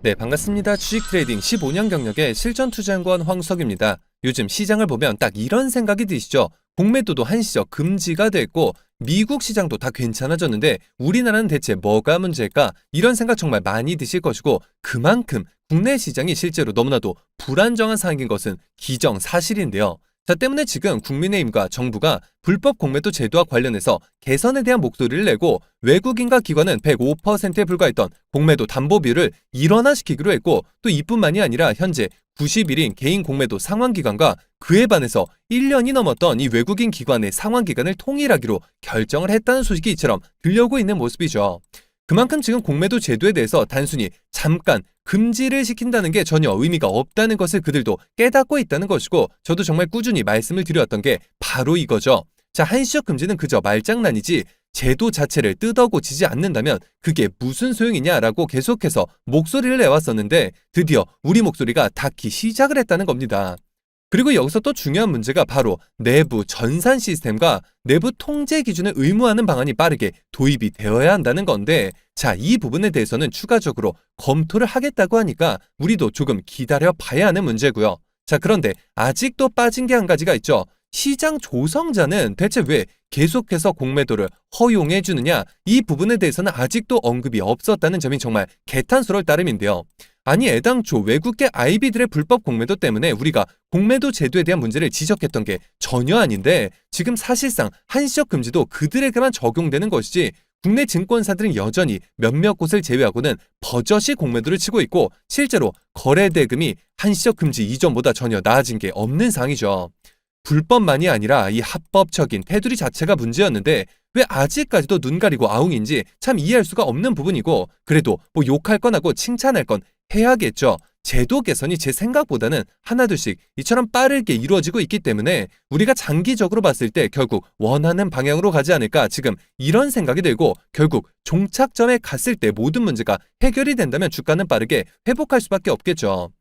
네, 반갑습니다. 주식 트레이딩 15년 경력의 실전 투자연구원 황석입니다. 요즘 시장을 보면 딱 이런 생각이 드시죠? 공매도도 한시적 금지가 됐고 미국 시장도 다 괜찮아졌는데 우리나라는 대체 뭐가 문제일까? 이런 생각 정말 많이 드실 것이고 그만큼 국내 시장이 실제로 너무나도 불안정한 상황인 것은 기정사실인데요. 자, 때문에 지금 국민의힘과 정부가 불법 공매도 제도와 관련해서 개선에 대한 목소리를 내고 외국인과 기관은 105%에 불과했던 공매도 담보비율을 일원화시키기로 했고 또 이뿐만이 아니라 현재 90일인 개인 공매도 상환기간과 그에 반해서 1년이 넘었던 이 외국인 기관의 상환기간을 통일하기로 결정을 했다는 소식이 이처럼 들려오고 있는 모습이죠. 그만큼 지금 공매도 제도에 대해서 단순히 잠깐 금지를 시킨다는 게 전혀 의미가 없다는 것을 그들도 깨닫고 있다는 것이고 저도 정말 꾸준히 말씀을 드렸던 게 바로 이거죠. 자, 한시적 금지는 그저 말장난이지 제도 자체를 뜯어고치지 않는다면 그게 무슨 소용이냐라고 계속해서 목소리를 내왔었는데 드디어 우리 목소리가 닿기 시작을 했다는 겁니다. 그리고 여기서 또 중요한 문제가 바로 내부 전산 시스템과 내부 통제 기준을 의무화하는 방안이 빠르게 도입이 되어야 한다는 건데 자, 이 부분에 대해서는 추가적으로 검토를 하겠다고 하니까 우리도 조금 기다려 봐야 하는 문제고요. 자, 그런데 아직도 빠진 게 한 가지가 있죠. 시장 조성자는 대체 왜 계속해서 공매도를 허용해 주느냐? 이 부분에 대해서는 아직도 언급이 없었다는 점이 정말 개탄스러울 따름인데요. 아니 애당초 외국계 IB들의 불법 공매도 때문에 우리가 공매도 제도에 대한 문제를 지적했던 게 전혀 아닌데 지금 사실상 한시적 금지도 그들에게만 적용되는 것이지 국내 증권사들은 여전히 몇몇 곳을 제외하고는 버젓이 공매도를 치고 있고 실제로 거래 대금이 한시적 금지 이전보다 전혀 나아진 게 없는 상황이죠. 불법만이 아니라 이 합법적인 테두리 자체가 문제였는데 왜 아직까지도 눈 가리고 아웅인지 참 이해할 수가 없는 부분이고 그래도 뭐 욕할 건 하고 칭찬할 건 해야겠죠. 제도 개선이 제 생각보다는 하나둘씩 이처럼 빠르게 이루어지고 있기 때문에 우리가 장기적으로 봤을 때 결국 원하는 방향으로 가지 않을까 지금 이런 생각이 들고 결국 종착점에 갔을 때 모든 문제가 해결이 된다면 주가는 빠르게 회복할 수밖에 없겠죠.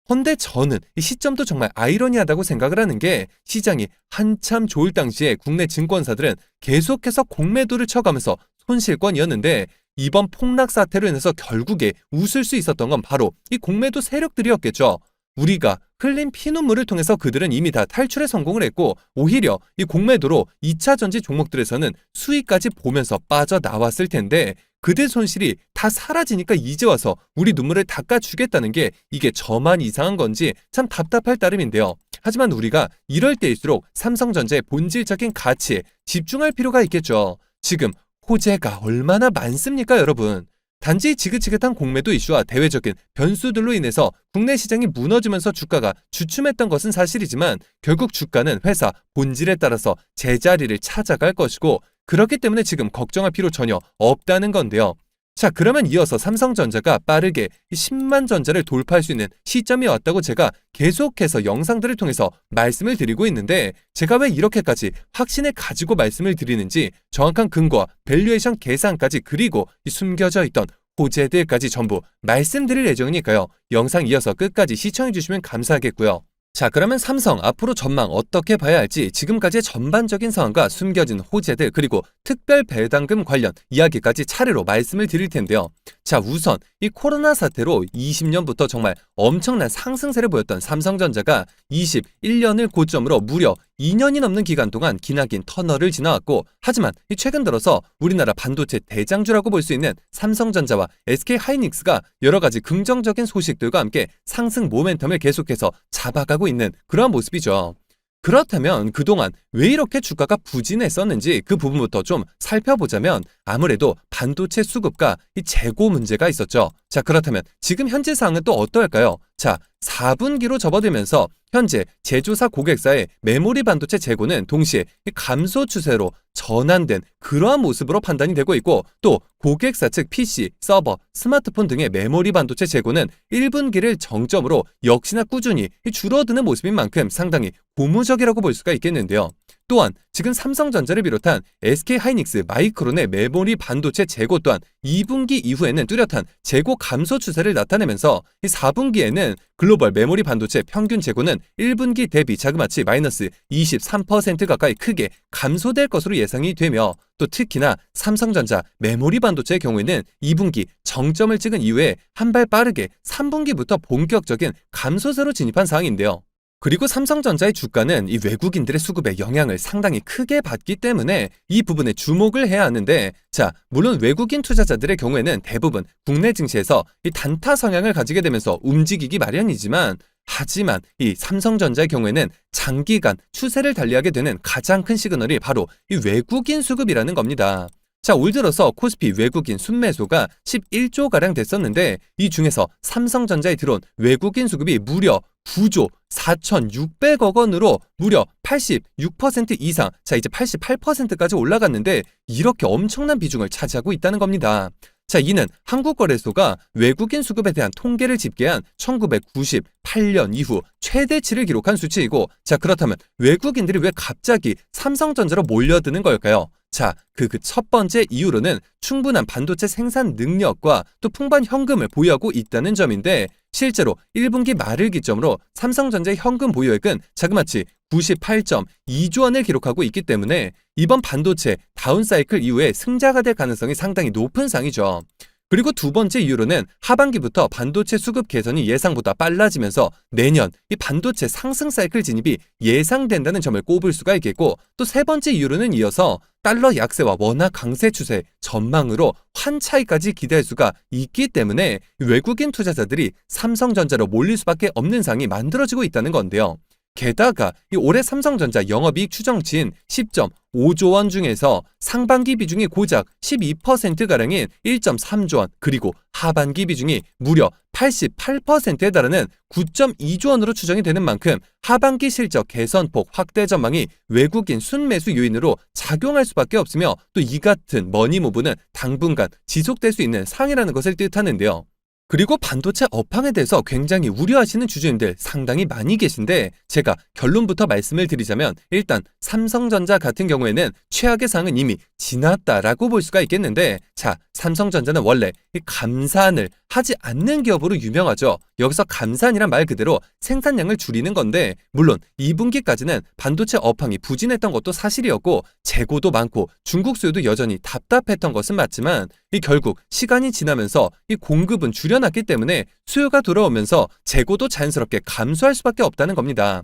헌데 저는 이 시점도 정말 아이러니하다고 생각을 하는 게 시장이 한참 좋을 당시에 국내 증권사들은 계속해서 공매도를 쳐가면서 손실권이었는데 이번 폭락 사태로 인해서 결국에 웃을 수 있었던 건 바로 이 공매도 세력들이었겠죠. 우리가 흘린 피눈물을 통해서 그들은 이미 다 탈출에 성공을 했고 오히려 이 공매도로 2차 전지 종목들에서는 수익까지 보면서 빠져나왔을 텐데 그들 손실이 다 사라지니까 이제 와서 우리 눈물을 닦아주겠다는 게 이게 저만 이상한 건지 참 답답할 따름인데요. 하지만 우리가 이럴 때일수록 삼성전자의 본질적인 가치에 집중할 필요가 있겠죠. 지금 호재가 얼마나 많습니까, 여러분? 단지 지긋지긋한 공매도 이슈와 대외적인 변수들로 인해서 국내 시장이 무너지면서 주가가 주춤했던 것은 사실이지만 결국 주가는 회사 본질에 따라서 제자리를 찾아갈 것이고 그렇기 때문에 지금 걱정할 필요 전혀 없다는 건데요. 자, 그러면 이어서 삼성전자가 빠르게 10만 전자를 돌파할 수 있는 시점이 왔다고 제가 계속해서 영상들을 통해서 말씀을 드리고 있는데 제가 왜 이렇게까지 확신을 가지고 말씀을 드리는지 정확한 근거와 밸류에이션 계산까지 그리고 숨겨져 있던 호재들까지 전부 말씀드릴 예정이니까요. 영상 이어서 끝까지 시청해주시면 감사하겠고요. 자, 그러면 삼성 앞으로 전망 어떻게 봐야 할지 지금까지의 전반적인 상황과 숨겨진 호재들 그리고 특별 배당금 관련 이야기까지 차례로 말씀을 드릴 텐데요. 자, 우선 이 코로나 사태로 20년부터 정말 엄청난 상승세를 보였던 삼성전자가 21년을 고점으로 무려 2년이 넘는 기간 동안 기나긴 터널을 지나왔고 하지만 최근 들어서 우리나라 반도체 대장주라고 볼 수 있는 삼성전자와 SK하이닉스가 여러 가지 긍정적인 소식들과 함께 상승 모멘텀을 계속해서 잡아가고 있는 그러한 모습이죠. 그렇다면 그동안 왜 이렇게 주가가 부진했었는지 그 부분부터 좀 살펴보자면 아무래도 반도체 수급과 이 재고 문제가 있었죠. 자, 그렇다면 지금 현재 상황은 또 어떨까요? 자, 4분기로 접어들면서 현재 제조사 고객사의 메모리 반도체 재고는 동시에 감소 추세로 전환된 그러한 모습으로 판단이 되고 있고 또 고객사 측 PC, 서버, 스마트폰 등의 메모리 반도체 재고는 1분기를 정점으로 역시나 꾸준히 줄어드는 모습인 만큼 상당히 고무적이라고 볼 수가 있겠는데요. 또한 지금 삼성전자를 비롯한 SK하이닉스, 마이크론의 메모리 반도체 재고 또한 2분기 이후에는 뚜렷한 재고 감소 추세를 나타내면서 이 4분기에는 글로벌 메모리 반도체 평균 재고는 1분기 대비 자그마치 마이너스 23% 가까이 크게 감소될 것으로 예상이 되며 또 특히나 삼성전자 메모리 반도체의 경우에는 2분기 정점을 찍은 이후에 한 발 빠르게 3분기부터 본격적인 감소세로 진입한 상황인데요. 그리고 삼성전자의 주가는 이 외국인들의 수급에 영향을 상당히 크게 받기 때문에 이 부분에 주목을 해야 하는데, 자, 물론 외국인 투자자들의 경우에는 대부분 국내 증시에서 이 단타 성향을 가지게 되면서 움직이기 마련이지만, 하지만 이 삼성전자의 경우에는 장기간 추세를 달리하게 되는 가장 큰 시그널이 바로 이 외국인 수급이라는 겁니다. 자, 올 들어서 코스피 외국인 순매수가 11조가량 됐었는데 이 중에서 삼성전자에 들어온 외국인 수급이 무려 9조 4,600억 원으로 무려 86% 이상, 자 이제 88%까지 올라갔는데 이렇게 엄청난 비중을 차지하고 있다는 겁니다. 자, 이는 한국거래소가 외국인 수급에 대한 통계를 집계한 1998년 이후 최대치를 기록한 수치이고, 자 그렇다면 외국인들이 왜 갑자기 삼성전자로 몰려드는 걸까요? 자, 그 첫 번째 이유로는 충분한 반도체 생산 능력과 또 풍부한 현금을 보유하고 있다는 점인데, 실제로 1분기 말을 기점으로 삼성전자의 현금 보유액은 자그마치 98.2조 원을 기록하고 있기 때문에 이번 반도체 다운사이클 이후에 승자가 될 가능성이 상당히 높은 상이죠. 그리고 두 번째 이유로는 하반기부터 반도체 수급 개선이 예상보다 빨라지면서 내년 이 반도체 상승 사이클 진입이 예상된다는 점을 꼽을 수가 있겠고, 또 세 번째 이유로는 이어서 달러 약세와 원화 강세 추세 전망으로 환차익까지 기대할 수가 있기 때문에 외국인 투자자들이 삼성전자로 몰릴 수밖에 없는 상황이 만들어지고 있다는 건데요. 게다가 이 올해 삼성전자 영업이익 추정치인 10.5조 원 중에서 상반기 비중이 고작 12%가량인 1.3조 원, 그리고 하반기 비중이 무려 88%에 달하는 9.2조 원으로 추정이 되는 만큼 하반기 실적 개선폭 확대 전망이 외국인 순매수 요인으로 작용할 수밖에 없으며, 또 이 같은 머니무브는 당분간 지속될 수 있는 상이라는 것을 뜻하는데요. 그리고 반도체 업황에 대해서 굉장히 우려하시는 주주님들 상당히 많이 계신데, 제가 결론부터 말씀을 드리자면 일단 삼성전자 같은 경우에는 최악의 상은 이미 지났다라고 볼 수가 있겠는데, 자, 삼성전자는 원래 감산을 하지 않는 기업으로 유명하죠. 여기서 감산이란 말 그대로 생산량을 줄이는 건데, 물론 2분기까지는 반도체 업황이 부진했던 것도 사실이었고 재고도 많고 중국 수요도 여전히 답답했던 것은 맞지만, 이 결국 시간이 지나면서 이 공급은 줄여놨기 때문에 수요가 돌아오면서 재고도 자연스럽게 감소할 수밖에 없다는 겁니다.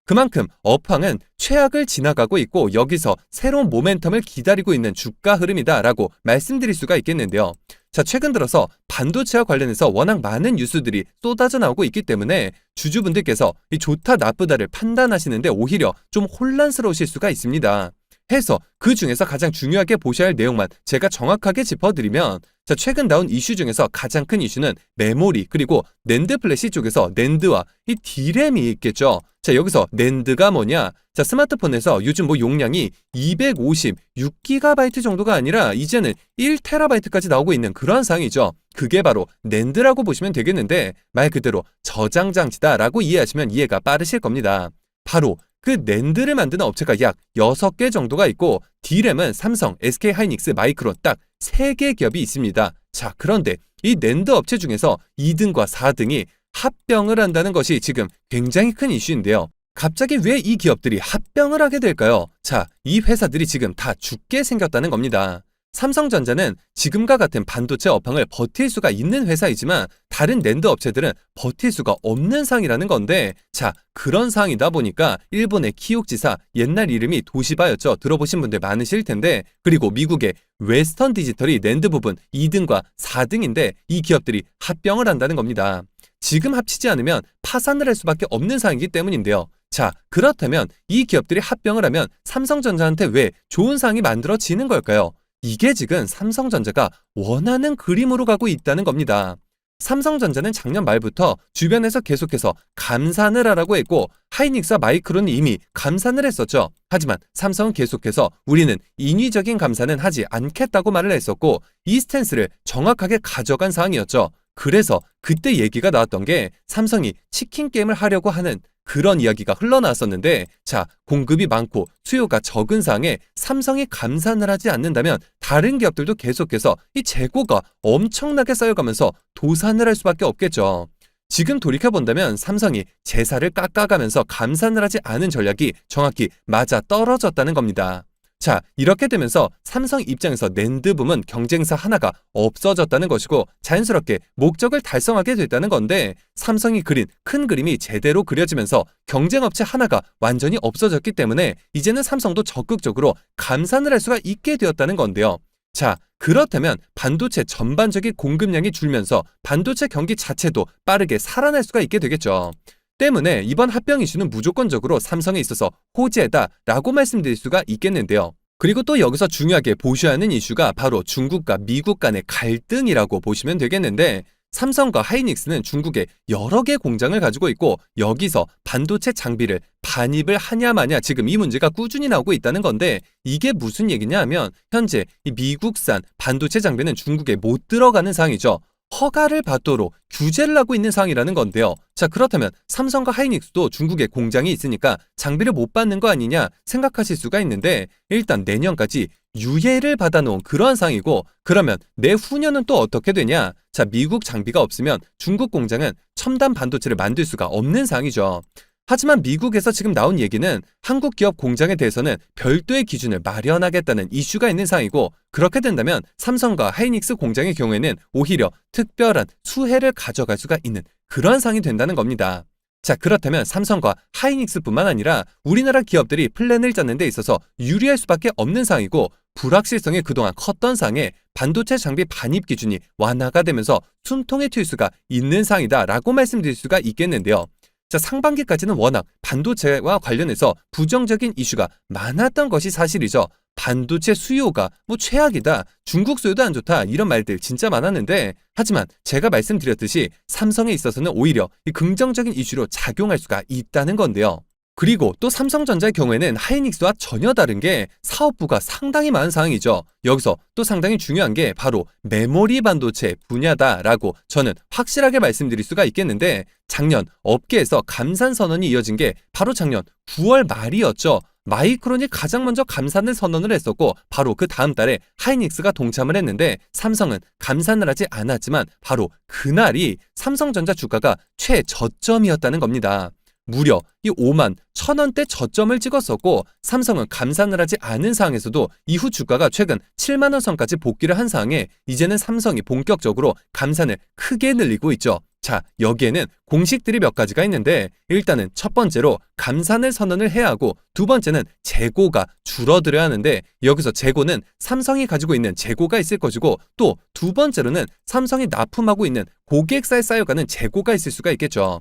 그만큼 업황은 최악을 지나가고 있고 여기서 새로운 모멘텀을 기다리고 있는 주가 흐름이다라고 말씀드릴 수가 있겠는데요. 자, 최근 들어서 반도체와 관련해서 워낙 많은 뉴스들이 쏟아져 나오고 있기 때문에 주주분들께서 이 좋다 나쁘다를 판단하시는데 오히려 좀 혼란스러우실 수가 있습니다. 해서 그 중에서 가장 중요하게 보셔야 할 내용만 제가 정확하게 짚어드리면, 자, 최근 나온 이슈 중에서 가장 큰 이슈는 메모리 그리고 낸드 플래시 쪽에서 낸드와 이 D램이 있겠죠. 자, 여기서 낸드가 뭐냐? 자, 스마트폰에서 요즘 용량이 256GB 정도가 아니라 이제는 1TB까지 나오고 있는 그러한 상황이죠. 그게 바로 낸드라고 보시면 되겠는데, 말 그대로 저장 장치다라고 이해하시면 이해가 빠르실 겁니다. 바로 그 낸드를 만드는 업체가 약 6개 정도가 있고, D램은 삼성, SK하이닉스, 마이크론 딱 3개 기업이 있습니다. 자, 그런데 이 낸드 업체 중에서 2등과 4등이 합병을 한다는 것이 지금 굉장히 큰 이슈인데요. 갑자기 왜 이 기업들이 합병을 하게 될까요? 자, 이 회사들이 지금 다 죽게 생겼다는 겁니다. 삼성전자는 지금과 같은 반도체 업황을 버틸 수가 있는 회사이지만 다른 낸드 업체들은 버틸 수가 없는 상황이라는 건데, 자, 그런 상황이다 보니까 일본의 키옥지사, 옛날 이름이 도시바였죠. 들어보신 분들 많으실 텐데, 그리고 미국의 웨스턴 디지털이 낸드 부분 2등과 4등인데 이 기업들이 합병을 한다는 겁니다. 지금 합치지 않으면 파산을 할 수밖에 없는 상황이기 때문인데요. 자, 그렇다면 이 기업들이 합병을 하면 삼성전자한테 왜 좋은 상황이 만들어지는 걸까요? 이게 지금 삼성전자가 원하는 그림으로 가고 있다는 겁니다. 삼성전자는 작년 말부터 주변에서 계속해서 감산을 하라고 했고 하이닉스와 마이크론은 이미 감산을 했었죠. 하지만 삼성은 계속해서 우리는 인위적인 감산은 하지 않겠다고 말을 했었고 이 스탠스를 정확하게 가져간 상황이었죠. 그래서 그때 얘기가 나왔던 게 삼성이 치킨 게임을 하려고 하는 그런 이야기가 흘러나왔었는데, 자, 공급이 많고 수요가 적은 상황에 삼성이 감산을 하지 않는다면 다른 기업들도 계속해서 이 재고가 엄청나게 쌓여가면서 도산을 할 수밖에 없겠죠. 지금 돌이켜본다면 삼성이 제사를 깎아가면서 감산을 하지 않은 전략이 정확히 맞아 떨어졌다는 겁니다. 자, 이렇게 되면서 삼성 입장에서 낸드 부문 경쟁사 하나가 없어졌다는 것이고 자연스럽게 목적을 달성하게 됐다는 건데, 삼성이 그린 큰 그림이 제대로 그려지면서 경쟁업체 하나가 완전히 없어졌기 때문에 이제는 삼성도 적극적으로 감산을 할 수가 있게 되었다는 건데요. 자, 그렇다면 반도체 전반적인 공급량이 줄면서 반도체 경기 자체도 빠르게 살아날 수가 있게 되겠죠. 때문에 이번 합병 이슈는 무조건적으로 삼성에 있어서 호재다라고 말씀드릴 수가 있겠는데요. 그리고 또 여기서 중요하게 보셔야 하는 이슈가 바로 중국과 미국 간의 갈등이라고 보시면 되겠는데, 삼성과 하이닉스는 중국에 여러 개 공장을 가지고 있고 여기서 반도체 장비를 반입을 하냐 마냐 지금 이 문제가 꾸준히 나오고 있다는 건데, 이게 무슨 얘기냐 하면 현재 이 미국산 반도체 장비는 중국에 못 들어가는 상황이죠. 허가를 받도록 규제를 하고 있는 상황이라는 건데요. 자, 그렇다면 삼성과 하이닉스도 중국에 공장이 있으니까 장비를 못 받는 거 아니냐 생각하실 수가 있는데, 일단 내년까지 유예를 받아놓은 그러한 상황이고, 그러면 내후년은 또 어떻게 되냐? 자, 미국 장비가 없으면 중국 공장은 첨단 반도체를 만들 수가 없는 상황이죠. 하지만 미국에서 지금 나온 얘기는 한국 기업 공장에 대해서는 별도의 기준을 마련하겠다는 이슈가 있는 상황이고, 그렇게 된다면 삼성과 하이닉스 공장의 경우에는 오히려 특별한 수혜를 가져갈 수가 있는 그런 상황이 된다는 겁니다. 자, 그렇다면 삼성과 하이닉스뿐만 아니라 우리나라 기업들이 플랜을 짜는 데 있어서 유리할 수밖에 없는 상황이고, 불확실성이 그동안 컸던 상황에 반도체 장비 반입 기준이 완화가 되면서 숨통에 튈 수가 있는 상황이다라고 말씀드릴 수가 있겠는데요. 자, 상반기까지는 워낙 반도체와 관련해서 부정적인 이슈가 많았던 것이 사실이죠. 반도체 수요가 최악이다, 중국 수요도 안 좋다, 이런 말들 진짜 많았는데, 하지만 제가 말씀드렸듯이 삼성에 있어서는 오히려 이 긍정적인 이슈로 작용할 수가 있다는 건데요. 그리고 또 삼성전자의 경우에는 하이닉스와 전혀 다른 게 사업부가 상당히 많은 상황이죠. 여기서 또 상당히 중요한 게 바로 메모리 반도체 분야다라고 저는 확실하게 말씀드릴 수가 있겠는데, 작년 업계에서 감산 선언이 이어진 게 바로 작년 9월 말이었죠. 마이크론이 가장 먼저 감산을 선언을 했었고, 바로 그 다음 달에 하이닉스가 동참을 했는데, 삼성은 감산을 하지 않았지만 바로 그날이 삼성전자 주가가 최저점이었다는 겁니다. 무려 이 5만 1,000원대 저점을 찍었었고, 삼성은 감산을 하지 않은 상황에서도 이후 주가가 최근 7만 원 선까지 복귀를 한 상황에 이제는 삼성이 본격적으로 감산을 크게 늘리고 있죠. 자, 여기에는 공식들이 몇 가지가 있는데, 일단은 첫 번째로 감산을 선언을 해야 하고, 두 번째는 재고가 줄어들어야 하는데, 여기서 재고는 삼성이 가지고 있는 재고가 있을 것이고, 또 두 번째로는 삼성이 납품하고 있는 고객사에 쌓여가는 재고가 있을 수가 있겠죠.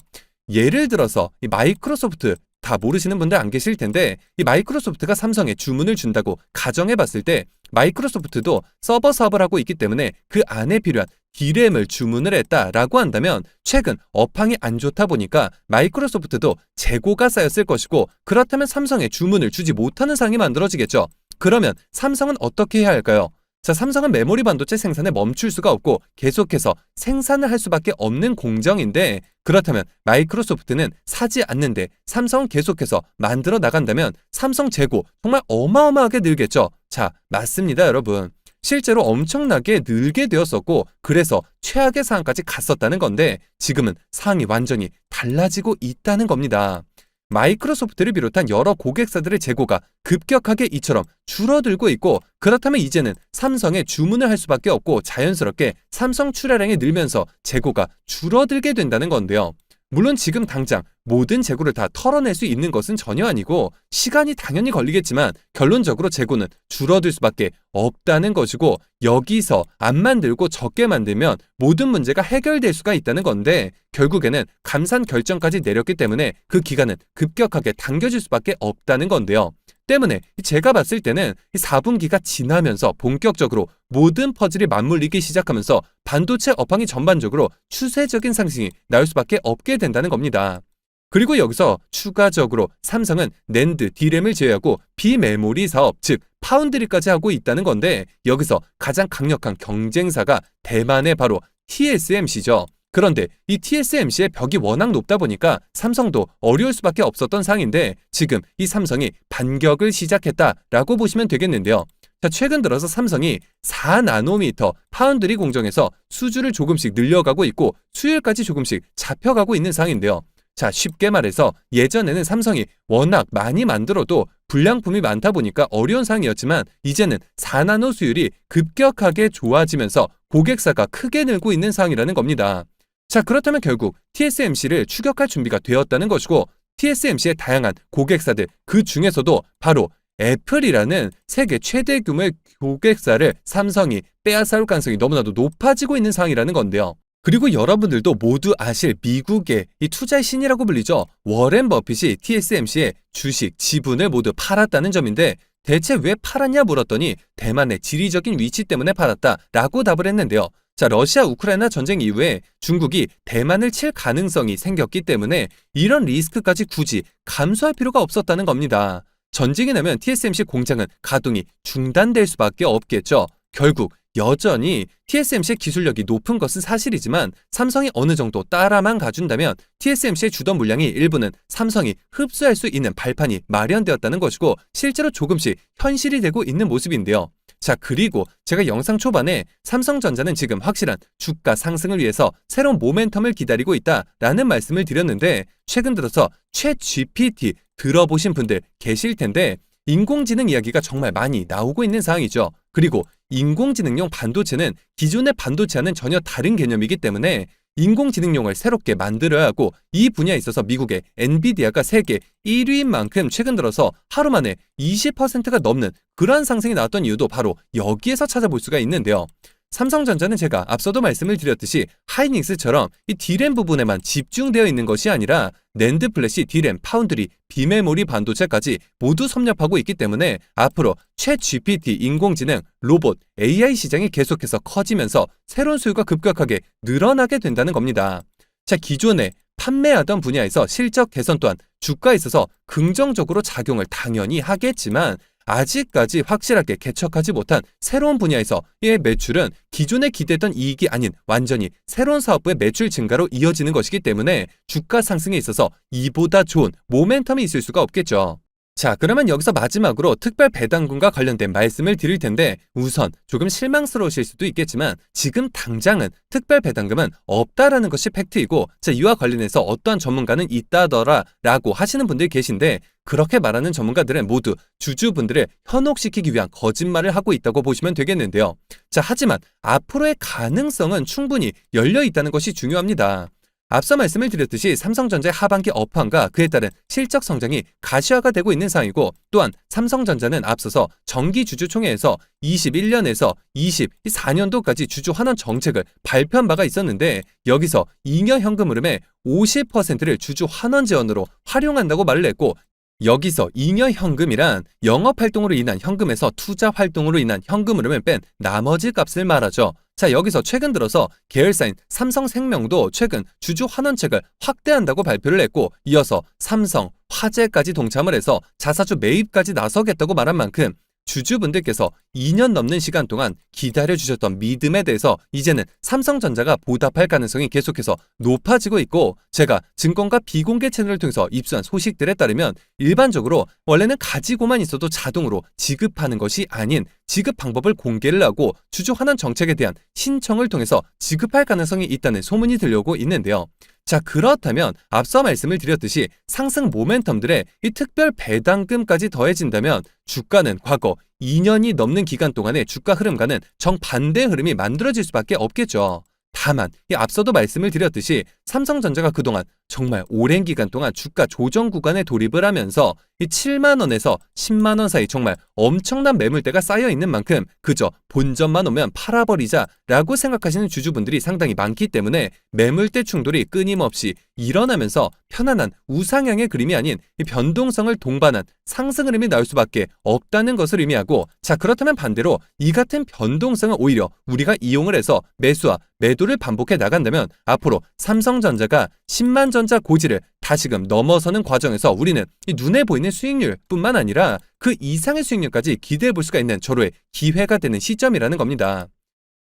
예를 들어서 이 마이크로소프트, 다 모르시는 분들 안 계실 텐데, 이 마이크로소프트가 삼성에 주문을 준다고 가정해 봤을 때 마이크로소프트도 서버 사업을 하고 있기 때문에 그 안에 필요한 D램을 주문을 했다라고 한다면, 최근 업황이 안 좋다 보니까 마이크로소프트도 재고가 쌓였을 것이고, 그렇다면 삼성에 주문을 주지 못하는 상황이 만들어지겠죠. 그러면 삼성은 어떻게 해야 할까요? 자, 삼성은 메모리 반도체 생산에 멈출 수가 없고 계속해서 생산을 할 수밖에 없는 공정인데, 그렇다면 마이크로소프트는 사지 않는데 삼성은 계속해서 만들어 나간다면 삼성 재고 정말 어마어마하게 늘겠죠. 자, 맞습니다, 여러분. 실제로 엄청나게 늘게 되었었고, 그래서 최악의 상황까지 갔었다는 건데, 지금은 상황이 완전히 달라지고 있다는 겁니다. 마이크로소프트를 비롯한 여러 고객사들의 재고가 급격하게 이처럼 줄어들고 있고, 그렇다면 이제는 삼성에 주문을 할 수밖에 없고 자연스럽게 삼성 출하량이 늘면서 재고가 줄어들게 된다는 건데요. 물론 지금 당장 모든 재고를 다 털어낼 수 있는 것은 전혀 아니고 시간이 당연히 걸리겠지만 결론적으로 재고는 줄어들 수밖에 없다는 것이고, 여기서 안 만들고 적게 만들면 모든 문제가 해결될 수가 있다는 건데, 결국에는 감산 결정까지 내렸기 때문에 그 기간은 급격하게 당겨질 수밖에 없다는 건데요. 때문에 제가 봤을 때는 이 4분기가 지나면서 본격적으로 모든 퍼즐이 맞물리기 시작하면서 반도체 업황이 전반적으로 추세적인 상승이 나올 수밖에 없게 된다는 겁니다. 그리고 여기서 추가적으로 삼성은 낸드, D램을 제외하고 비메모리 사업, 즉 파운드리까지 하고 있다는 건데, 여기서 가장 강력한 경쟁사가 대만의 바로 TSMC죠. 그런데 이 TSMC의 벽이 워낙 높다 보니까 삼성도 어려울 수밖에 없었던 상황인데 지금 이 삼성이 반격을 시작했다라고 보시면 되겠는데요. 자, 최근 들어서 삼성이 4나노미터 파운드리 공정에서 수주를 조금씩 늘려가고 있고 수율까지 조금씩 잡혀가고 있는 상황인데요. 자, 쉽게 말해서 예전에는 삼성이 워낙 많이 만들어도 불량품이 많다 보니까 어려운 상황이었지만 이제는 4나노 수율이 급격하게 좋아지면서 고객사가 크게 늘고 있는 상황이라는 겁니다. 자, 그렇다면 결국 TSMC를 추격할 준비가 되었다는 것이고 TSMC의 다양한 고객사들 그 중에서도 바로 애플이라는 세계 최대 규모의 고객사를 삼성이 빼앗아올 가능성이 너무나도 높아지고 있는 상황이라는 건데요. 그리고 여러분들도 모두 아실 미국의 이 투자의 신이라고 불리죠. 워렌 버핏이 TSMC의 주식 지분을 모두 팔았다는 점인데 대체 왜 팔았냐 물었더니 대만의 지리적인 위치 때문에 팔았다라고 답을 했는데요. 자, 러시아 우크라이나 전쟁 이후에 중국이 대만을 칠 가능성이 생겼기 때문에 이런 리스크까지 굳이 감수할 필요가 없었다는 겁니다. 전쟁이 나면 TSMC 공장은 가동이 중단될 수밖에 없겠죠. 결국 여전히 TSMC의 기술력이 높은 것은 사실이지만 삼성이 어느 정도 따라만 가준다면 TSMC의 주던 물량이 일부는 삼성이 흡수할 수 있는 발판이 마련되었다는 것이고 실제로 조금씩 현실이 되고 있는 모습인데요. 자, 그리고 제가 영상 초반에 삼성전자는 지금 확실한 주가 상승을 위해서 새로운 모멘텀을 기다리고 있다라는 말씀을 드렸는데 최근 들어서 챗GPT 들어보신 분들 계실 텐데 인공지능 이야기가 정말 많이 나오고 있는 상황이죠. 그리고 인공지능용 반도체는 기존의 반도체와는 전혀 다른 개념이기 때문에 인공지능용을 새롭게 만들어야 하고 이 분야에 있어서 미국의 엔비디아가 세계 1위인 만큼 최근 들어서 하루 만에 20%가 넘는 그러한 상승이 나왔던 이유도 바로 여기에서 찾아볼 수가 있는데요. 삼성전자는 제가 앞서도 말씀을 드렸듯이 하이닉스처럼 이 D램 부분에만 집중되어 있는 것이 아니라 낸드 플래시, D램, 파운드리, 비메모리 반도체까지 모두 섭렵하고 있기 때문에 앞으로 챗GPT, 인공지능, 로봇, AI 시장이 계속해서 커지면서 새로운 수요가 급격하게 늘어나게 된다는 겁니다. 자, 기존에 판매하던 분야에서 실적 개선 또한 주가에 있어서 긍정적으로 작용을 당연히 하겠지만 아직까지 확실하게 개척하지 못한 새로운 분야에서의 매출은 기존에 기대했던 이익이 아닌 완전히 새로운 사업부의 매출 증가로 이어지는 것이기 때문에 주가 상승에 있어서 이보다 좋은 모멘텀이 있을 수가 없겠죠. 자, 그러면 여기서 마지막으로 특별 배당금과 관련된 말씀을 드릴 텐데 우선 조금 실망스러우실 수도 있겠지만 지금 당장은 특별 배당금은 없다라는 것이 팩트이고 자, 이와 관련해서 어떠한 전문가는 있다더라 라고 하시는 분들이 계신데 그렇게 말하는 전문가들은 모두 주주분들을 현혹시키기 위한 거짓말을 하고 있다고 보시면 되겠는데요. 자, 하지만 앞으로의 가능성은 충분히 열려 있다는 것이 중요합니다. 앞서 말씀을 드렸듯이 삼성전자의 하반기 업황과 그에 따른 실적 성장이 가시화가 되고 있는 상황이고 또한 삼성전자는 앞서서 정기주주총회에서 21년에서 24년도까지 주주 환원 정책을 발표한 바가 있었는데 여기서 잉여 현금 흐름의 50%를 주주 환원 지원으로 활용한다고 말을 했고 여기서 잉여 현금이란 영업활동으로 인한 현금에서 투자활동으로 인한 현금 흐름을 뺀 나머지 값을 말하죠. 자, 여기서 최근 들어서 계열사인 삼성생명도 최근 주주 환원책을 확대한다고 발표를 했고 이어서 삼성, 화재까지 동참을 해서 자사주 매입까지 나서겠다고 말한 만큼 주주분들께서 2년 넘는 시간 동안 기다려주셨던 믿음에 대해서 이제는 삼성전자가 보답할 가능성이 계속해서 높아지고 있고 제가 증권가 비공개 채널을 통해서 입수한 소식들에 따르면 일반적으로 원래는 가지고만 있어도 자동으로 지급하는 것이 아닌 지급 방법을 공개를 하고 주주 환원 정책에 대한 신청을 통해서 지급할 가능성이 있다는 소문이 들려오고 있는데요. 자, 그렇다면 앞서 말씀을 드렸듯이 상승 모멘텀들의 이 특별 배당금까지 더해진다면 주가는 과거 2년이 넘는 기간 동안의 주가 흐름과는 정반대 흐름이 만들어질 수밖에 없겠죠. 다만 이 앞서도 말씀을 드렸듯이 삼성전자가 그동안 정말 오랜 기간 동안 주가 조정 구간에 돌입을 하면서 이 7만 원에서 10만 원 사이 정말 엄청난 매물대가 쌓여 있는 만큼 그저 본전만 오면 팔아버리자라고 생각하시는 주주분들이 상당히 많기 때문에 매물대 충돌이 끊임없이 일어나면서 편안한 우상향의 그림이 아닌 이 변동성을 동반한 상승 흐름이 나올 수밖에 없다는 것을 의미하고 자, 그렇다면 반대로 이 같은 변동성을 오히려 우리가 이용을 해서 매수와 매도를 반복해 나간다면 앞으로 삼성전자가 10만 전자 고지를 다시금 넘어서는 과정에서 우리는 이 눈에 보이는 수익률뿐만 아니라 그 이상의 수익률까지 기대해 볼 수가 있는 절호의 기회가 되는 시점이라는 겁니다.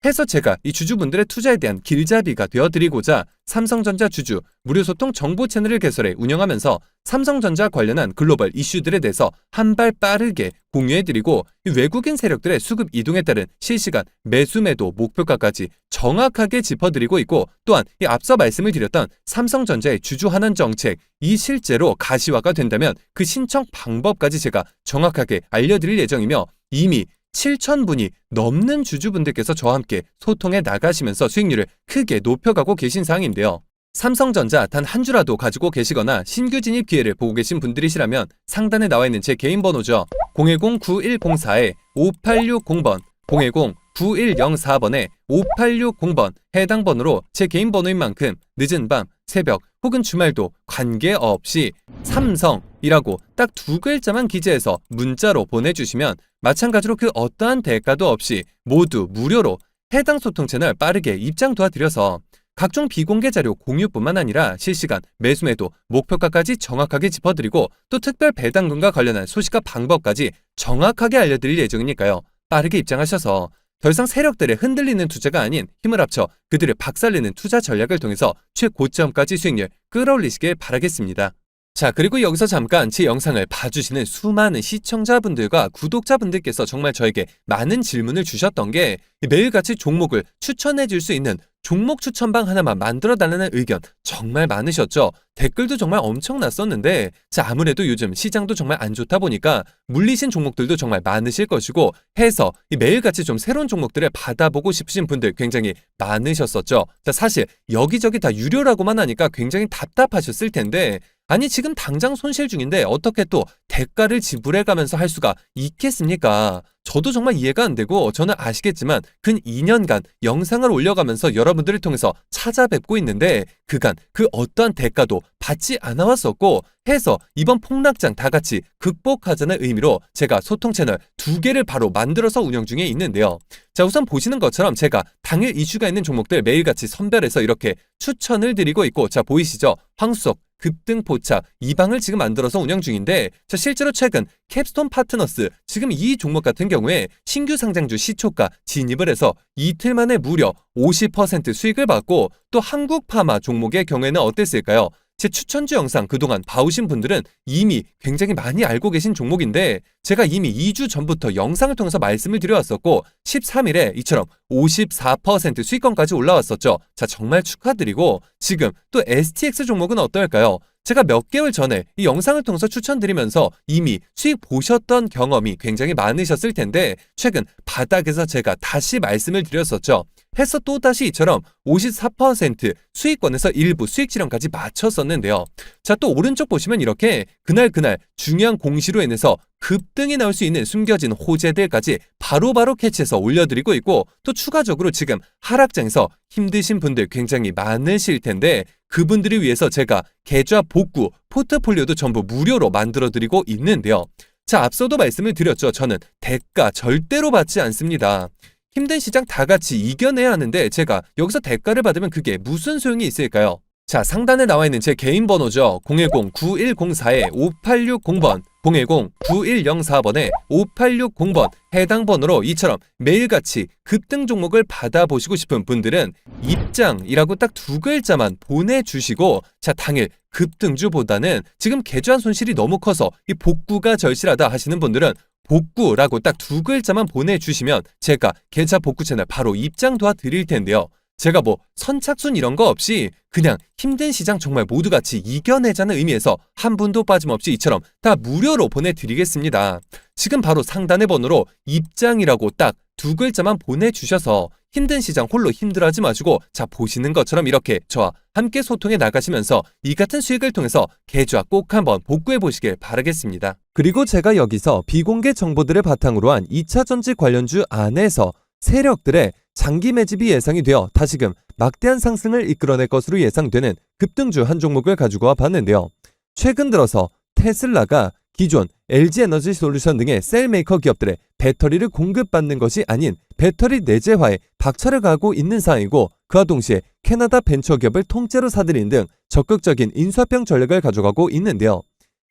해서 제가 이 주주분들의 투자에 대한 길잡이가 되어드리고자 삼성전자 주주 무료소통 정보 채널을 개설해 운영하면서 삼성전자 관련한 글로벌 이슈들에 대해서 한 발 빠르게 공유해드리고 외국인 세력들의 수급 이동에 따른 실시간 매수 매도 목표가까지 정확하게 짚어드리고 있고, 또한 이 앞서 말씀을 드렸던 삼성전자의 주주 환원 정책, 이 실제로 가시화가 된다면 그 신청 방법까지 제가 정확하게 알려드릴 예정이며, 이미 7,000분이 넘는 주주분들께서 저와 함께 소통해 나가시면서 수익률을 크게 높여가고 계신 상황인데요. 삼성전자 단 한 주라도 가지고 계시거나 신규 진입 기회를 보고 계신 분들이시라면 상단에 나와 있는 제 개인 번호죠. 010-9104-5860번, 010-9104번에 5860번 해당 번호로 제 개인 번호인 만큼 늦은 밤, 새벽 혹은 주말도 관계없이 삼성이라고 딱 두 글자만 기재해서 문자로 보내주시면 마찬가지로 그 어떠한 대가도 없이 모두 무료로 해당 소통 채널 빠르게 입장 도와드려서 각종 비공개 자료 공유뿐만 아니라 실시간 매수 매도 목표가까지 정확하게 짚어드리고, 또 특별 배당금과 관련한 소식과 방법까지 정확하게 알려드릴 예정이니까요. 빠르게 입장하셔서 더 이상 세력들의 흔들리는 투자가 아닌 힘을 합쳐 그들을 박살내는 투자 전략을 통해서 최고점까지 수익률 끌어올리시길 바라겠습니다. 자, 그리고 여기서 잠깐 제 영상을 봐주시는 수많은 시청자분들과 구독자분들께서 정말 저에게 많은 질문을 주셨던 게, 매일같이 종목을 추천해 줄 수 있는 종목 추천방 하나만 만들어달라는 의견 정말 많으셨죠. 댓글도 정말 엄청났었는데, 자, 아무래도 요즘 시장도 정말 안 좋다 보니까 물리신 종목들도 정말 많으실 것이고 해서 매일같이 좀 새로운 종목들을 받아보고 싶으신 분들 굉장히 많으셨었죠. 자, 사실 여기저기 다 유료라고만 하니까 굉장히 답답하셨을 텐데, 아니 지금 당장 손실 중인데 어떻게 또 대가를 지불해가면서 할 수가 있겠습니까? 저도 정말 이해가 안 되고, 저는 아시겠지만 근 2년간 영상을 올려가면서 여러분들을 통해서 찾아뵙고 있는데 그간 그 어떠한 대가도 받지 않아 왔었고 해서 이번 폭락장 다 같이 극복하자는 의미로 제가 소통 채널 2개를 바로 만들어서 운영 중에 있는데요. 자, 우선 보시는 것처럼 제가 당일 이슈가 있는 종목들 매일같이 선별해서 이렇게 추천을 드리고 있고, 자 보이시죠? 황수석 급등 포착 이 방을 지금 만들어서 운영 중인데, 자 실제로 최근 캡스톤 파트너스 지금 이 종목 같은 경우에 신규 상장주 시초가 진입을 해서 이틀 만에 무려 50% 수익을 받고, 또 한국파마 종목의 경우에는 어땠을까요? 제 추천주 영상 그동안 봐오신 분들은 이미 굉장히 많이 알고 계신 종목인데, 제가 이미 2주 전부터 영상을 통해서 말씀을 드려왔었고 13일에 이처럼 54% 수익권까지 올라왔었죠. 자, 정말 축하드리고, 지금 또 STX 종목은 어떨까요? 제가 몇 개월 전에 이 영상을 통해서 추천드리면서 이미 수익 보셨던 경험이 굉장히 많으셨을 텐데, 최근 바닥에서 제가 다시 말씀을 드렸었죠. 해서 또다시 이처럼 54% 수익권에서 일부 수익 지령까지 마쳤었는데요. 자, 또 오른쪽 보시면 이렇게 그날 중요한 공시로 인해서 급등이 나올 수 있는 숨겨진 호재들까지 바로바로 캐치해서 올려드리고 있고, 또 추가적으로 지금 하락장에서 힘드신 분들 굉장히 많으실 텐데 그분들을 위해서 제가 계좌 복구 포트폴리오도 전부 무료로 만들어드리고 있는데요. 자, 앞서도 말씀을 드렸죠. 저는 대가 절대로 받지 않습니다. 힘든 시장 다 같이 이겨내야 하는데 제가 여기서 대가를 받으면 그게 무슨 소용이 있을까요? 자, 상단에 나와 있는 제 개인 번호죠. 010-9104-5860번, 010-9104번에 5860번 해당 번호로 이처럼 매일같이 급등 종목을 받아보시고 싶은 분들은 입장이라고 딱 두 글자만 보내주시고, 자 당일 급등주보다는 지금 계좌 손실이 너무 커서 이 복구가 절실하다 하시는 분들은 복구라고 딱 두 글자만 보내주시면 제가 계좌 복구 채널 바로 입장 도와드릴 텐데요. 제가 뭐 선착순 이런 거 없이 그냥 힘든 시장 정말 모두 같이 이겨내자는 의미에서 한 분도 빠짐없이 이처럼 다 무료로 보내드리겠습니다. 지금 바로 상단의 번호로 입장이라고 딱 두 글자만 보내주셔서 힘든 시장 홀로 힘들어하지 마시고, 자 보시는 것처럼 이렇게 저와 함께 소통해 나가시면서 이 같은 수익을 통해서 계좌 꼭 한번 복구해 보시길 바라겠습니다. 그리고 제가 여기서 비공개 정보들을 바탕으로 한 2차 전지 관련주 안에서 세력들의 장기 매집이 예상이 되어 다시금 막대한 상승을 이끌어낼 것으로 예상되는 급등주 한 종목을 가지고 와 봤는데요. 최근 들어서 테슬라가 기존 LG에너지솔루션 등의 셀메이커 기업들의 배터리를 공급받는 것이 아닌 배터리 내재화에 박차를 가하고 있는 상황이고, 그와 동시에 캐나다 벤처기업을 통째로 사들이는 등 적극적인 인수합병 전략을 가져가고 있는데요.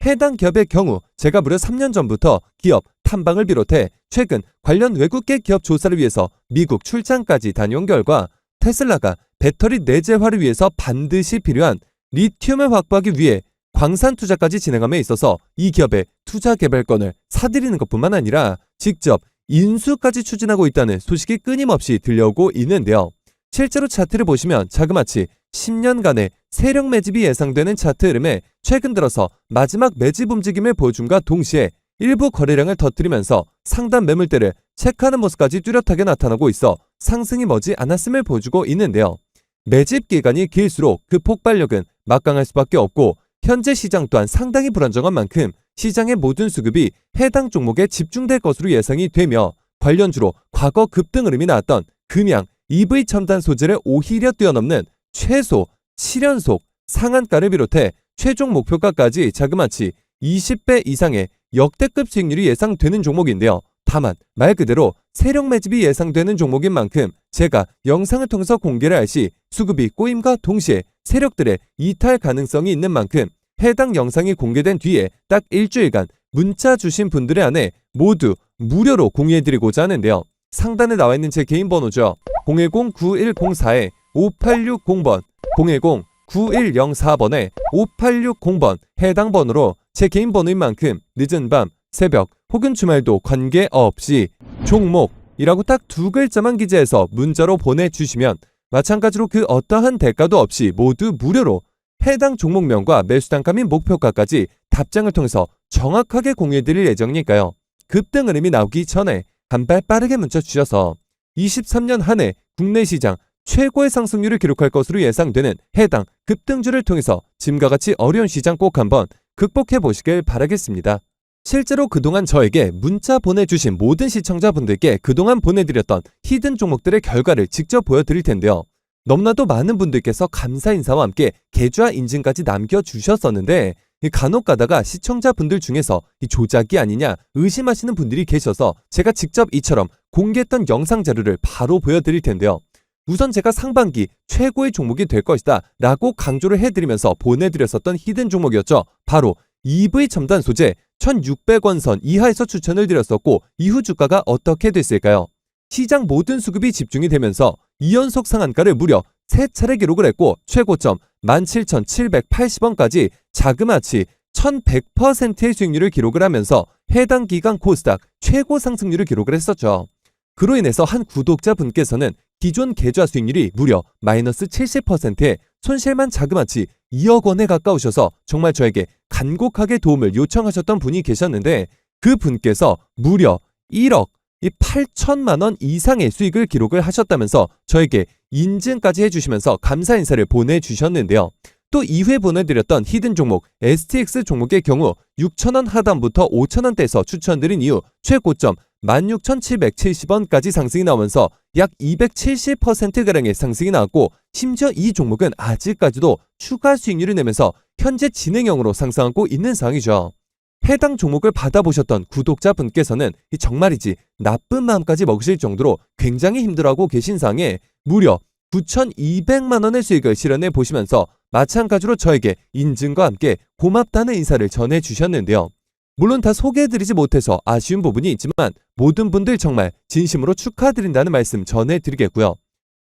해당 기업의 경우 제가 무려 3년 전부터 기업 탐방을 비롯해 최근 관련 외국계 기업 조사를 위해서 미국 출장까지 다녀온 결과 테슬라가 배터리 내재화를 위해서 반드시 필요한 리튬을 확보하기 위해 광산 투자까지 진행함에 있어서 이 기업의 투자 개발권을 사들이는 것뿐만 아니라 직접 인수까지 추진하고 있다는 소식이 끊임없이 들려오고 있는데요. 실제로 차트를 보시면 자그마치 10년간의 세력 매집이 예상되는 차트 흐름에 최근 들어서 마지막 매집 움직임을 보여줌과 동시에 일부 거래량을 터뜨리면서 상단 매물대를 체크하는 모습까지 뚜렷하게 나타나고 있어 상승이 머지 않았음을 보여주고 있는데요. 매집 기간이 길수록 그 폭발력은 막강할 수밖에 없고 현재 시장 또한 상당히 불안정한 만큼 시장의 모든 수급이 해당 종목에 집중될 것으로 예상이 되며 관련주로 과거 급등 흐름이 나왔던 금양, EV 첨단 소재를 오히려 뛰어넘는 최소 7연속 상한가를 비롯해 최종 목표가까지 자그마치 20배 이상의 역대급 수익률이 예상되는 종목인데요. 다만 말 그대로 세력 매집이 예상되는 종목인 만큼 제가 영상을 통해서 공개를 할 시 수급이 꼬임과 동시에 세력들의 이탈 가능성이 있는 만큼 해당 영상이 공개된 뒤에 딱 일주일간 문자 주신 분들의 안에 모두 무료로 공유해드리고자 하는데요. 상단에 나와 있는 제 개인 번호죠. 010-9104-5860번 010-9104번에 5860번 해당 번호로 제 개인 번호인 만큼 늦은 밤, 새벽 혹은 주말도 관계없이 종목이라고 딱 두 글자만 기재해서 문자로 보내주시면 마찬가지로 그 어떠한 대가도 없이 모두 무료로 해당 종목명과 매수단가 및 목표가까지 답장을 통해서 정확하게 공유해드릴 예정이니까요. 급등 흐름이 나오기 전에 한 발 빠르게 문자 주셔서 23년 한 해 국내 시장 최고의 상승률을 기록할 것으로 예상되는 해당 급등주를 통해서 지금과 같이 어려운 시장 꼭 한번 극복해 보시길 바라겠습니다. 실제로 그동안 저에게 문자 보내주신 모든 시청자분들께 그동안 보내드렸던 히든 종목들의 결과를 직접 보여드릴 텐데요. 너무나도 많은 분들께서 감사 인사와 함께 계좌 인증까지 남겨주셨었는데 간혹 가다가 시청자분들 중에서 이 조작이 아니냐 의심하시는 분들이 계셔서 제가 직접 이처럼 공개했던 영상 자료를 바로 보여드릴 텐데요. 우선 제가 상반기 최고의 종목이 될 것이다 라고 강조를 해드리면서 보내드렸었던 히든 종목이었죠. 바로 EV 첨단 소재 1600원 선 이하에서 추천을 드렸었고 이후 주가가 어떻게 됐을까요? 시장 모든 수급이 집중이 되면서 2연속 상한가를 무려 3차례 기록을 했고 최고점 17,780원까지 자그마치 1100%의 수익률을 기록을 하면서 해당 기간 코스닥 최고 상승률을 기록을 했었죠. 그로 인해서 한 구독자분께서는 기존 계좌 수익률이 무려 마이너스 70%에 손실만 자그마치 2억 원에 가까우셔서 정말 저에게 간곡하게 도움을 요청하셨던 분이 계셨는데 그 분께서 무려 1억 8천만 원 이상의 수익을 기록을 하셨다면서 저에게 인증까지 해주시면서 감사 인사를 보내주셨는데요. 또 이후에 보내드렸던 히든 종목 STX 종목의 경우 6,000원 하단부터 5,000원대에서 추천드린 이후 최고점 16,770원까지 상승이 나오면서 약 270%가량의 상승이 나왔고 심지어 이 종목은 아직까지도 추가 수익률을 내면서 현재 진행형으로 상승하고 있는 상황이죠. 해당 종목을 받아보셨던 구독자분께서는 정말이지 나쁜 마음까지 먹으실 정도로 굉장히 힘들어하고 계신 상황에 무려 9,200만원의 수익을 실현해 보시면서 마찬가지로 저에게 인증과 함께 고맙다는 인사를 전해주셨는데요. 물론 다 소개해드리지 못해서 아쉬운 부분이 있지만 모든 분들 정말 진심으로 축하드린다는 말씀 전해드리겠고요.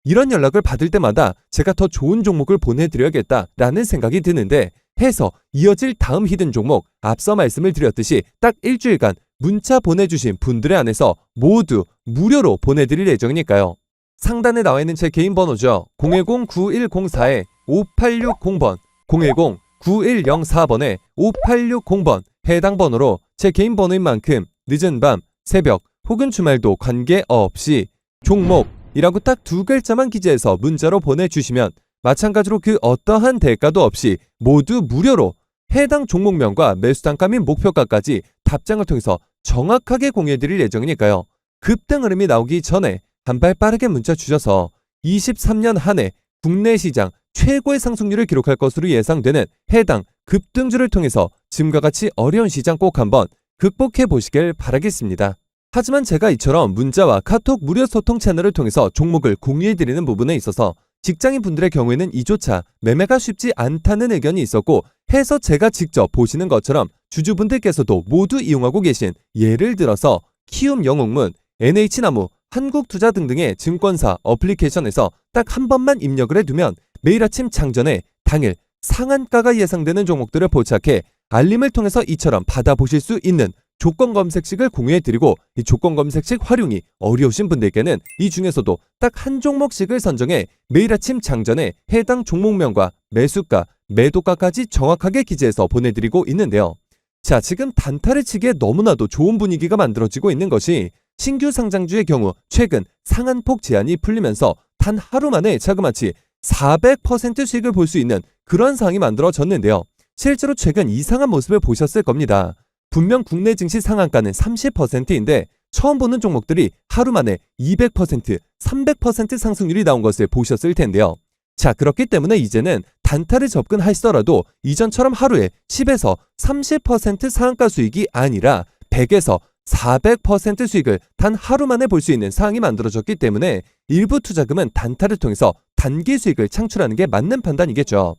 이런 연락을 받을 때마다 제가 더 좋은 종목을 보내드려야겠다라는 생각이 드는데 해서 이어질 다음 히든 종목 앞서 말씀을 드렸듯이 딱 일주일간 문자 보내주신 분들의 안에서 모두 무료로 보내드릴 예정이니까요. 상단에 나와 있는 제 개인 번호죠. 010-9104-5860번 010-9104번에 5860번 해당 번호로 제 개인 번호인 만큼 늦은 밤, 새벽 혹은 주말도 관계없이 종목이라고 딱 두 글자만 기재해서 문자로 보내주시면 마찬가지로 그 어떠한 대가도 없이 모두 무료로 해당 종목명과 매수단가 및 목표가까지 답장을 통해서 정확하게 공유해드릴 예정이니까요. 급등 흐름이 나오기 전에 한 발 빠르게 문자 주셔서 23년 한 해 국내 시장 최고의 상승률을 기록할 것으로 예상되는 해당 급등주를 통해서 지금과 같이 어려운 시장 꼭 한번 극복해 보시길 바라겠습니다. 하지만 제가 이처럼 문자와 카톡 무료 소통 채널을 통해서 종목을 공유해드리는 부분에 있어서 직장인분들의 경우에는 이조차 매매가 쉽지 않다는 의견이 있었고 해서 제가 직접 보시는 것처럼 주주분들께서도 모두 이용하고 계신 예를 들어서 키움영웅문, NH나무, 한국투자 등등의 증권사 어플리케이션에서 딱 한 번만 입력을 해두면 매일 아침 장전에 당일 상한가가 예상되는 종목들을 포착해 알림을 통해서 이처럼 받아보실 수 있는 조건 검색식을 공유해드리고 이 조건 검색식 활용이 어려우신 분들께는 이 중에서도 딱 한 종목씩을 선정해 매일 아침 장전에 해당 종목명과 매수가, 매도가까지 정확하게 기재해서 보내드리고 있는데요. 자, 지금 단타를 치기에 너무나도 좋은 분위기가 만들어지고 있는 것이 신규 상장주의 경우 최근 상한폭 제한이 풀리면서 단 하루 만에 자그마치 400% 수익을 볼 수 있는 그런 상황이 만들어졌는데요. 실제로 최근 이상한 모습을 보셨을 겁니다. 분명 국내 증시 상한가는 30%인데 처음 보는 종목들이 하루 만에 200%, 300% 상승률이 나온 것을 보셨을 텐데요. 자, 그렇기 때문에 이제는 단타를 접근하시더라도 이전처럼 하루에 10에서 30% 상한가 수익이 아니라 100에서 400% 수익을 단 하루 만에 볼 수 있는 상황이 만들어졌기 때문에 일부 투자금은 단타를 통해서 단기 수익을 창출하는 게 맞는 판단이겠죠.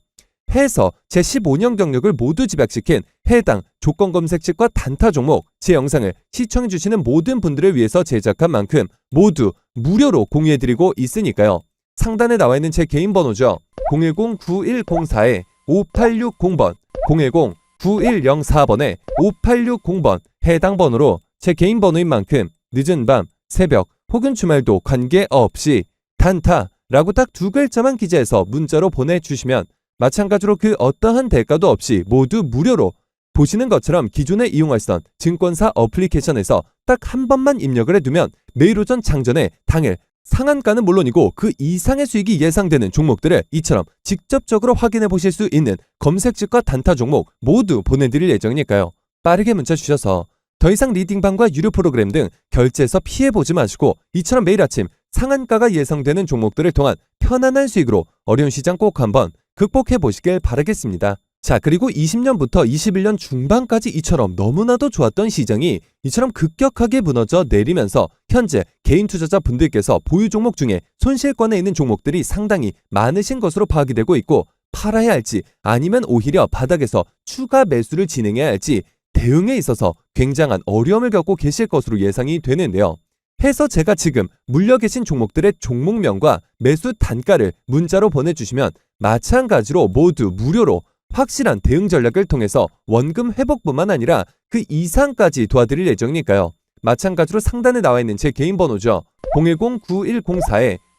해서 제15년 경력을 모두 집약시킨 해당 조건 검색식과 단타 종목 제 영상을 시청해주시는 모든 분들을 위해서 제작한 만큼 모두 무료로 공유해드리고 있으니까요. 상단에 나와 있는 제 개인 번호죠. 010-9104-5860번, 010-9104번에 5860번 해당 번호로 제 개인 번호인 만큼 늦은 밤, 새벽 혹은 주말도 관계없이 단타라고 딱 두 글자만 기재해서 문자로 보내주시면 마찬가지로 그 어떠한 대가도 없이 모두 무료로 보시는 것처럼 기존에 이용하시던 증권사 어플리케이션에서 딱 한 번만 입력을 해두면 매일 오전 장전에 당일 상한가는 물론이고 그 이상의 수익이 예상되는 종목들을 이처럼 직접적으로 확인해 보실 수 있는 검색식과 단타 종목 모두 보내드릴 예정이니까요. 빠르게 문자 주셔서 더 이상 리딩방과 유료 프로그램 등 결제해서 피해보지 마시고 이처럼 매일 아침 상한가가 예상되는 종목들을 통한 편안한 수익으로 어려운 시장 꼭 한번 극복해 보시길 바라겠습니다. 자, 그리고 20년부터 21년 중반까지 이처럼 너무나도 좋았던 시장이 이처럼 급격하게 무너져 내리면서 현재 개인 투자자 분들께서 보유 종목 중에 손실권에 있는 종목들이 상당히 많으신 것으로 파악이 되고 있고 팔아야 할지 아니면 오히려 바닥에서 추가 매수를 진행해야 할지 대응에 있어서 굉장한 어려움을 겪고 계실 것으로 예상이 되는데요. 해서 제가 지금 물려 계신 종목들의 종목명과 매수 단가를 문자로 보내주시면 마찬가지로 모두 무료로 확실한 대응 전략을 통해서 원금 회복뿐만 아니라 그 이상까지 도와드릴 예정이니까요. 마찬가지로 상단에 나와 있는 제 개인 번호죠.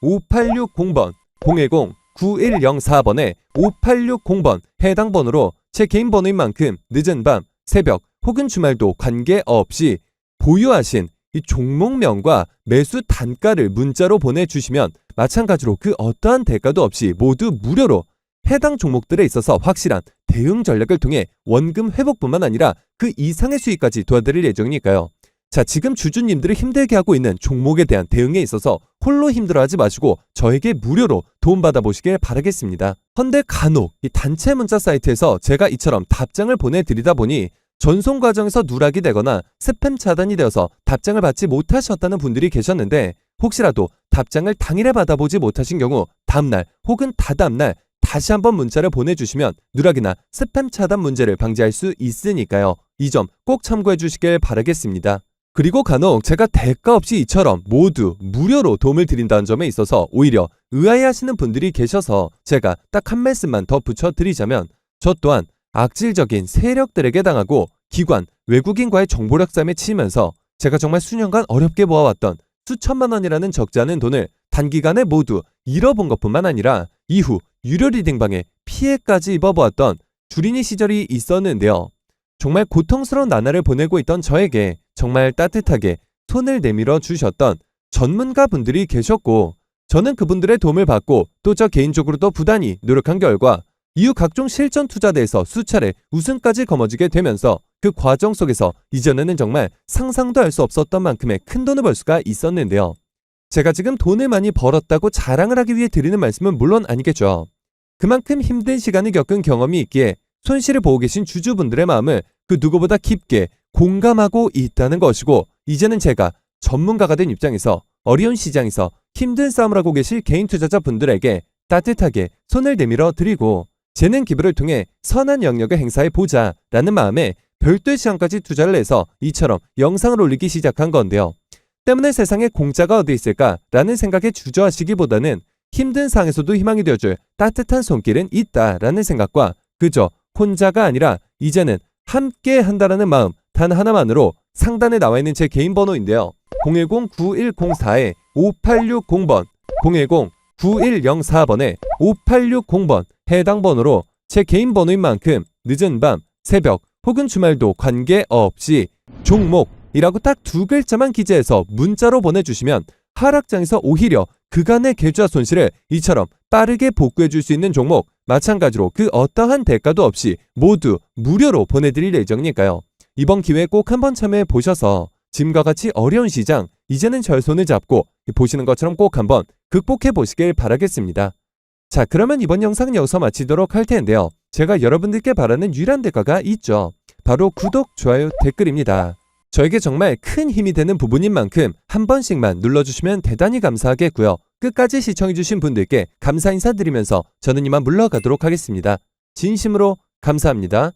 010-9104-5860번, 010-9104번에 5860번 해당 번호로 제 개인 번호인 만큼 늦은 밤, 새벽 혹은 주말도 관계없이 보유하신 이 종목명과 매수 단가를 문자로 보내주시면 마찬가지로 그 어떠한 대가도 없이 모두 무료로 해당 종목들에 있어서 확실한 대응 전략을 통해 원금 회복뿐만 아니라 그 이상의 수익까지 도와드릴 예정이니까요. 자, 지금 주주님들을 힘들게 하고 있는 종목에 대한 대응에 있어서 홀로 힘들어하지 마시고 저에게 무료로 도움받아 보시길 바라겠습니다. 헌데 간혹 이 단체 문자 사이트에서 제가 이처럼 답장을 보내드리다 보니 전송 과정에서 누락이 되거나 스팸 차단이 되어서 답장을 받지 못하셨다는 분들이 계셨는데 혹시라도 답장을 당일에 받아보지 못하신 경우 다음날 혹은 다다음날 다시 한번 문자를 보내주시면 누락이나 스팸 차단 문제를 방지할 수 있으니까요. 이 점 꼭 참고해 주시길 바라겠습니다. 그리고 간혹 제가 대가 없이 이처럼 모두 무료로 도움을 드린다는 점에 있어서 오히려 의아해하시는 분들이 계셔서 제가 딱 한 말씀만 더 붙여드리자면 저 또한 악질적인 세력들에게 당하고 기관, 외국인과의 정보력 싸움에 치이면서 제가 정말 수년간 어렵게 모아왔던 수천만 원이라는 적지 않은 돈을 단기간에 모두 잃어본 것뿐만 아니라 이후 유료 리딩방에 피해까지 입어보았던 주린이 시절이 있었는데요. 정말 고통스러운 나날을 보내고 있던 저에게 정말 따뜻하게 손을 내밀어 주셨던 전문가 분들이 계셨고 저는 그분들의 도움을 받고 또 저 개인적으로도 부단히 노력한 결과 이후 각종 실전 투자대에서 수차례 우승까지 거머쥐게 되면서 그 과정 속에서 이전에는 정말 상상도 할 수 없었던 만큼의 큰 돈을 벌 수가 있었는데요. 제가 지금 돈을 많이 벌었다고 자랑을 하기 위해 드리는 말씀은 물론 아니겠죠. 그만큼 힘든 시간을 겪은 경험이 있기에 손실을 보고 계신 주주분들의 마음을 그 누구보다 깊게 공감하고 있다는 것이고 이제는 제가 전문가가 된 입장에서 어려운 시장에서 힘든 싸움을 하고 계실 개인 투자자 분들에게 따뜻하게 손을 내밀어 드리고 재능 기부를 통해 선한 영역을 행사해 보자 라는 마음에 별도의 시간까지 투자를 해서 이처럼 영상을 올리기 시작한 건데요. 때문에 세상에 공짜가 어디 있을까 라는 생각에 주저하시기보다는 힘든 상황에서도 희망이 되어줄 따뜻한 손길은 있다라는 생각과 그저 혼자가 아니라 이제는 함께 한다라는 마음 단 하나만으로 상단에 나와 있는 제 개인 번호인데요. 010-9104-5860번 010-9104번에 5860번 해당 번호로 제 개인 번호인 만큼 늦은 밤, 새벽 혹은 주말도 관계없이 종목이라고 딱 두 글자만 기재해서 문자로 보내주시면 하락장에서 오히려 그간의 계좌 손실을 이처럼 빠르게 복구해 줄 수 있는 종목, 마찬가지로 그 어떠한 대가도 없이 모두 무료로 보내드릴 예정이니까요. 이번 기회에 꼭 한번 참여해 보셔서 지금과 같이 어려운 시장 이제는 절 손을 잡고 보시는 것처럼 꼭 한번 극복해 보시길 바라겠습니다. 자, 그러면 이번 영상은 여기서 마치도록 할 텐데요. 제가 여러분들께 바라는 유일한 대가가 있죠. 바로 구독, 좋아요, 댓글입니다. 저에게 정말 큰 힘이 되는 부분인 만큼 한 번씩만 눌러주시면 대단히 감사하겠고요. 끝까지 시청해주신 분들께 감사 인사드리면서 저는 이만 물러가도록 하겠습니다. 진심으로 감사합니다.